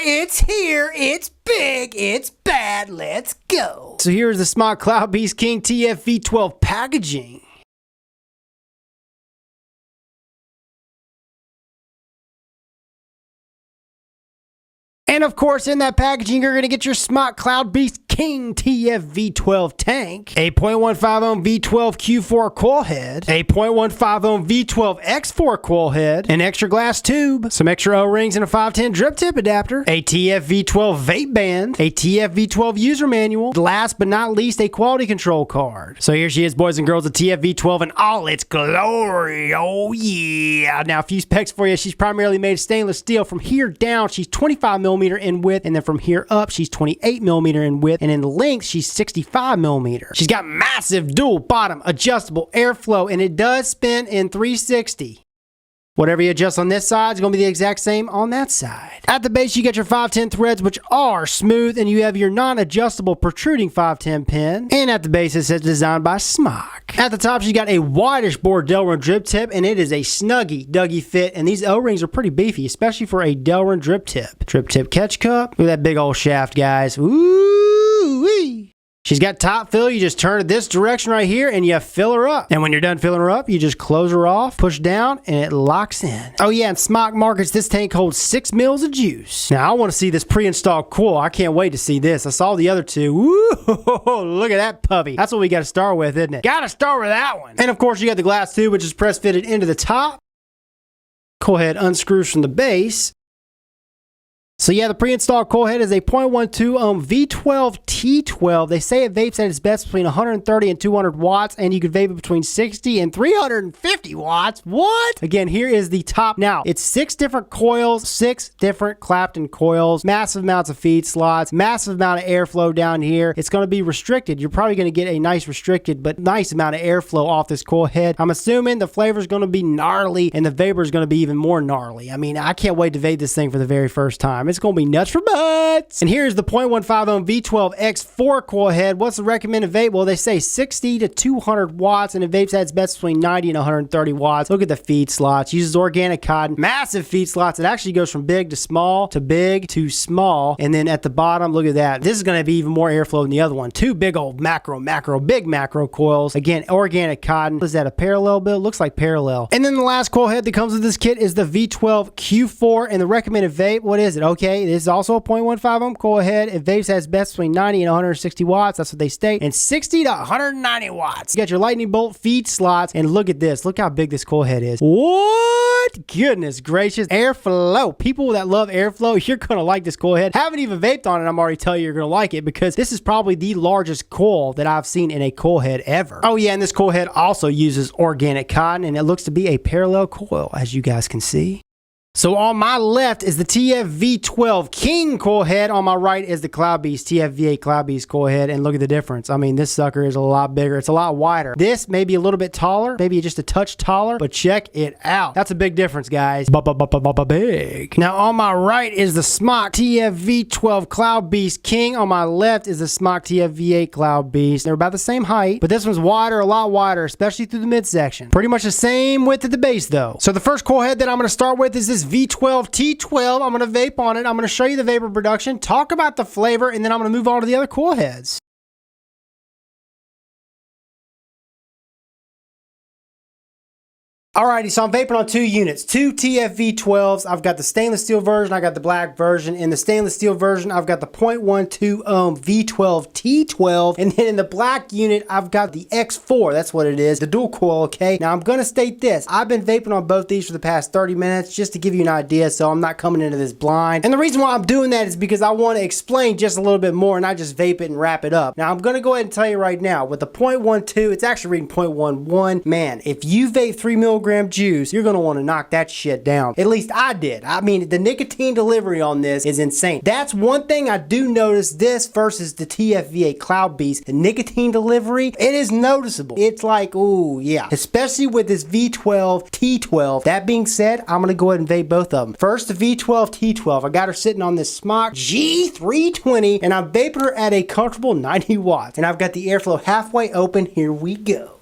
it's here, it's big, it's bad, let's go. So here's the SMOK Cloud Beast King TFV12 packaging. And of course, in that packaging, you're going to get your SMOK Cloud Beast King TFV12 tank, a 0.15 ohm V12 Q4 coil head, a 0.15 ohm V12 X4 coil head, an extra glass tube, some extra O-rings and a 510 drip tip adapter, a TFV12 vape band, a TFV12 user manual, last but not least, a quality control card. So here she is, boys and girls, the TFV12 in all its glory. Oh yeah. Now a few specs for you. She's primarily made of stainless steel. From here down, she's 25mm in width, and then from here up, she's 28mm in width, and in length, she's 65mm. She's got massive dual bottom adjustable airflow, and it does spin in 360. Whatever you adjust on this side is going to be the exact same on that side. At the base, you get your 510 threads, which are smooth, and you have your non-adjustable protruding 510 pin. And at the base, it says designed by SMOK. At the top, you got a whitish bore Delrin drip tip, and it is a snuggy Dougie fit, and these O-rings are pretty beefy, especially for a Delrin drip tip. Drip tip catch cup. Look at that big old shaft, guys. Woo-wee! She's got top fill. You just turn it this direction right here and you fill her up. And when you're done filling her up, you just close her off, push down, and it locks in. Oh yeah, and SMOK markets this tank holds 6 mils of juice. Now I want to see this pre-installed coil. I can't wait to see this. I saw the other two. Woo! Look at that puppy. That's what we got to start with, isn't it? Got to start with that one. And of course you got the glass tube, which is press fitted into the top. Coil head unscrews from the base. So yeah, the pre-installed coil head is a 0.12 ohm V12 T12. They say it vapes at its best between 130 and 200 watts, and you can vape it between 60 and 350 watts. What? Again, here is the top. Now, it's 6 different coils, 6 different Clapton coils, massive amounts of feed slots, massive amount of airflow down here. It's going to be restricted. You're probably going to get a nice restricted, but nice amount of airflow off this coil head. I'm assuming the flavor is going to be gnarly, and the vapor is going to be even more gnarly. I mean, I can't wait to vape this thing for the very first time. It's going to be nuts for butts. And here's the 0.15 ohm V12 X4 coil head. What's the recommended vape? Well, they say 60 to 200 watts, and it vapes at its best between 90 and 130 watts. Look at the feed slots. Uses organic cotton. Massive feed slots. It actually goes from big to small to big to small. And then at the bottom, look at that. This is going to be even more airflow than the other one. 2 big old big macro coils. Again, organic cotton. Is that a parallel build? Looks like parallel. And then the last coil head that comes with this kit is the V12 Q4, and the recommended vape, what is it? Okay, this is also a 0.15 ohm coil head. It vapes at its best between 90 and 160 watts. That's what they state. And 60 to 190 watts. You got your lightning bolt feed slots. And look at this. Look how big this coil head is. What? Goodness gracious. Airflow. People that love airflow, you're going to like this coil head. Haven't even vaped on it. I'm already telling you you're going to like it, because this is probably the largest coil that I've seen in a coil head ever. Oh yeah, and this coil head also uses organic cotton, and it looks to be a parallel coil, as you guys can see. So on my left is the TFV12 King coil head. On my right is the Cloud Beast TFV8 Cloud Beast coil head. And look at the difference. I mean, this sucker is a lot bigger. It's a lot wider. This may be a little bit taller, maybe just a touch taller, but check it out. That's a big difference, guys. Big. Now on my right is the SMOK TFV12 Cloud Beast King. On my left is the SMOK TFV8 Cloud Beast. They're about the same height, but this one's wider, a lot wider, especially through the midsection. Pretty much the same width at the base though. So the first coil head that I'm going to start with is this V12 T12. I'm going to vape on it. I'm going to show you the vapor production, talk about the flavor, and then I'm going to move on to the other coil heads. Alrighty, so I'm vaping on 2 units, 2 TFV12s. I've got the stainless steel version, I got the black version. In the stainless steel version, I've got the 0.12 ohm V12 T12. And then in the black unit, I've got the X4. That's what it is, the dual coil, okay? Now I'm gonna state this. I've been vaping on both these for the past 30 minutes just to give you an idea, so I'm not coming into this blind. And the reason why I'm doing that is because I want to explain just a little bit more and not just vape it and wrap it up. Now I'm gonna go ahead and tell you right now, with the 0.12, it's actually reading 0.11. Man, if you vape 3 milligrams juice, you're going to want to knock that shit down. At least I did. I mean, the nicotine delivery on this is insane. That's one thing I do notice this versus the TFV8 Cloud Beast. The nicotine delivery, it is noticeable. It's like, ooh, yeah. Especially with this V12 T12. That being said, I'm going to go ahead and vape both of them. First, the V12 T12. I got her sitting on this SMOK G320, and I'm vaping her at a comfortable 90 watts. And I've got the airflow halfway open. Here we go.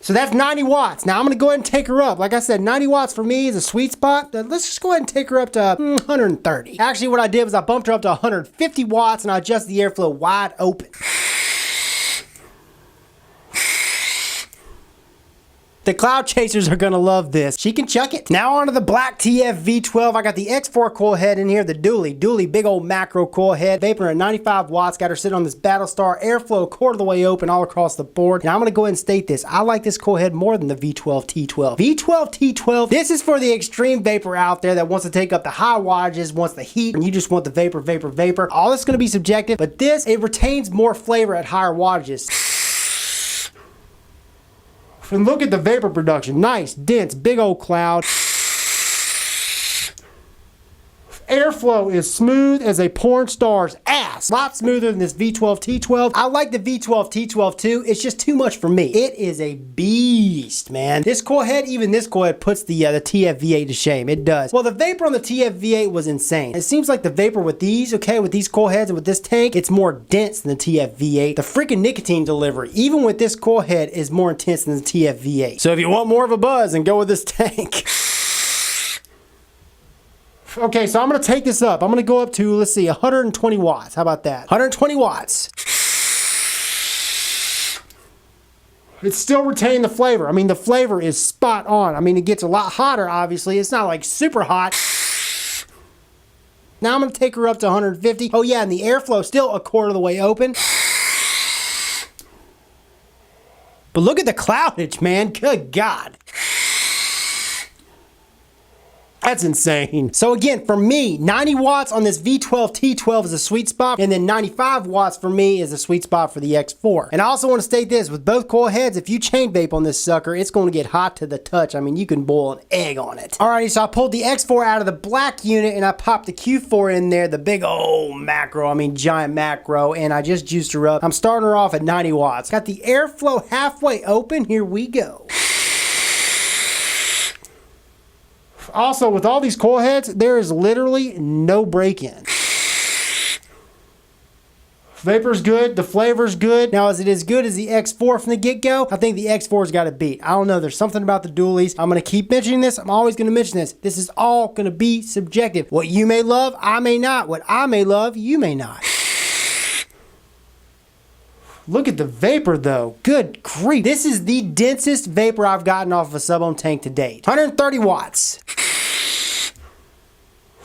So that's 90 watts. Now I'm going to go ahead and take her up. Like I said, 90 watts for me is a sweet spot. Let's just go ahead and take her up to 130. Actually, what I did was I bumped her up to 150 watts and I adjusted the airflow wide open. The cloud chasers are going to love this. She can chuck it. Now on to the black TFV12. I got the X4 coil head in here, the dually, big old macro coil head. Vapor at 95 watts. Got her sitting on this Battlestar. Airflow a quarter of the way open all across the board. Now I'm going to go ahead and state this. I like this coil head more than the V12 T12. V12 T12, this is for the extreme vapor out there that wants to take up the high wattages, wants the heat, and you just want the vapor. All this is going to be subjective, but this, it retains more flavor at higher wattages. And look at the vapor production. Nice, dense, big old cloud. Airflow is smooth as a porn star's ass. A lot smoother than this V12 T12. I like the V12 T12 too. It's just too much for me. It is a beast, man. This coil head, even this coil head puts the TFV8 to shame. It does. Well, the vapor on the TFV8 was insane. It seems like the vapor with these, okay, with these coil heads and with this tank, it's more dense than the TFV8. The freaking nicotine delivery, even with this coil head, is more intense than the TFV8. So if you want more of a buzz, then go with this tank. Okay, so I'm going to take this up. I'm going to go up to, let's see, 120 watts. How about that? 120 watts. It's still retaining the flavor. I mean, the flavor is spot on. I mean, it gets a lot hotter, obviously. It's not like super hot. Now I'm going to take her up to 150. Oh yeah, and the airflow still a quarter of the way open. But look at the cloudage, man. Good God. That's insane. So again, for me, 90 watts on this V12 T12 is a sweet spot, and then 95 watts for me is a sweet spot for the X4. And I also want to state this, with both coil heads, if you chain vape on this sucker, it's going to get hot to the touch. I mean, you can boil an egg on it. Alrighty, so I pulled the X4 out of the black unit, and I popped the Q4 in there, the big old macro, I mean giant macro, and I just juiced her up. I'm starting her off at 90 watts. Got the airflow halfway open, here we go. Also, with all these coil heads, there is literally no break-in. Vapor's good, the flavor's good. Now, is it as good as the X4 from the get-go? I think the X4's got it beat. I don't know, there's something about the dualies. I'm going to keep mentioning this. I'm always going to mention this. This is all going to be subjective. What you may love, I may not. What I may love, you may not. Look at the vapor though. Good grief. This is the densest vapor I've gotten off of a sub-ohm tank to date. 130 watts.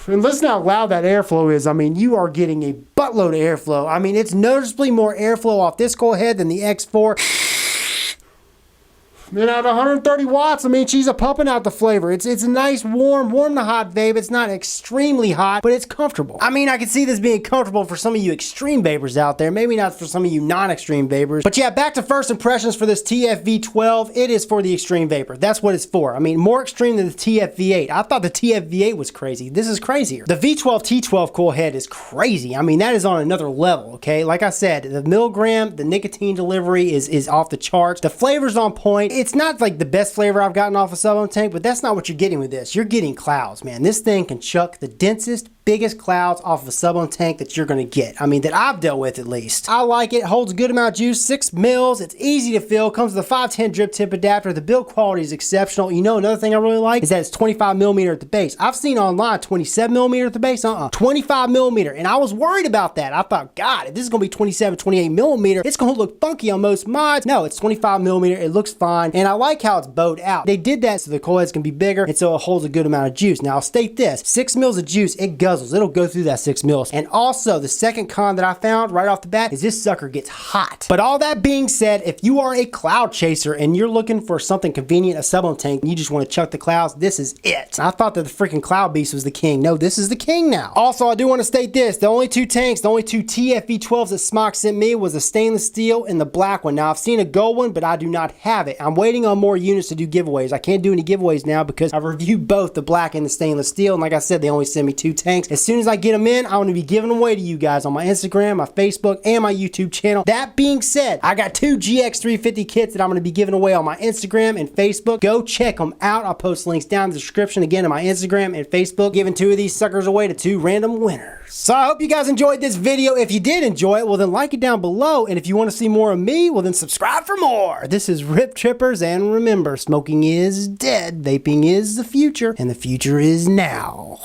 And listen how loud that airflow is. I mean, you are getting a buttload of airflow. I mean, it's noticeably more airflow off this coil head than the X4. And at 130 watts, I mean, she's pumping out the flavor. It's a nice, warm to hot vape. It's not extremely hot, but it's comfortable. I mean, I can see this being comfortable for some of you extreme vapors out there. Maybe not for some of you non-extreme vapors. But yeah, back to first impressions for this TFV12. It is for the extreme vapor. That's what it's for. I mean, more extreme than the TFV8. I thought the TFV8 was crazy. This is crazier. The V12 T12 coil head is crazy. I mean, that is on another level, okay? Like I said, the milligram, the nicotine delivery is off the charts. The flavor's on point. It's not like the best flavor I've gotten off a sub-ohm tank, but that's not what you're getting with this. You're getting clouds, man. This thing can chuck the densest, biggest clouds off of a sub-ohm tank that you're going to get. I mean, that I've dealt with at least. I like it. Holds a good amount of juice, 6 mils. It's easy to fill. Comes with a 510 drip tip adapter. The build quality is exceptional. You know, another thing I really like is that it's 25 millimeter at the base. I've seen online 27 millimeter at the base. 25 millimeter. And I was worried about that. I thought, God, if this is going to be 27, 28 millimeter, it's going to look funky on most mods. No, it's 25 millimeter. It looks fine. And I like how it's bowed out. They did that so the coil heads can be bigger and so it holds a good amount of juice. Now, I'll state this. 6 mils of juice, it guzzles. It'll go through that 6 mils. And also, the second con that I found right off the bat is this sucker gets hot. But all that being said, if you are a cloud chaser and you're looking for something convenient, a sub-ohm tank, and you just want to chuck the clouds, this is it. I thought that the freaking Cloud Beast was the king. No, this is the king now. Also, I do want to state this. The only two tanks, the only two TFV12s that SMOK sent me was the stainless steel and the black one. Now, I've seen a gold one, but I do not have it. I'm waiting on more units to do giveaways. I can't do any giveaways now because I've reviewed both the black and the stainless steel. And like I said, they only sent me 2 tanks. tanks. As soon as I get them in, I'm going to be giving them away to you guys on my Instagram, my Facebook, and my YouTube channel. That being said, I got 2 GX350 kits that I'm going to be giving away on my Instagram and Facebook. Go check them out. I'll post links down in the description again on my Instagram and Facebook, giving 2 of these suckers away to 2 random winners. So I hope you guys enjoyed this video. If you did enjoy it, well then like it down below. And if you want to see more of me, well then subscribe for more. This is Rip Trippers, and remember, smoking is dead, vaping is the future, and the future is now.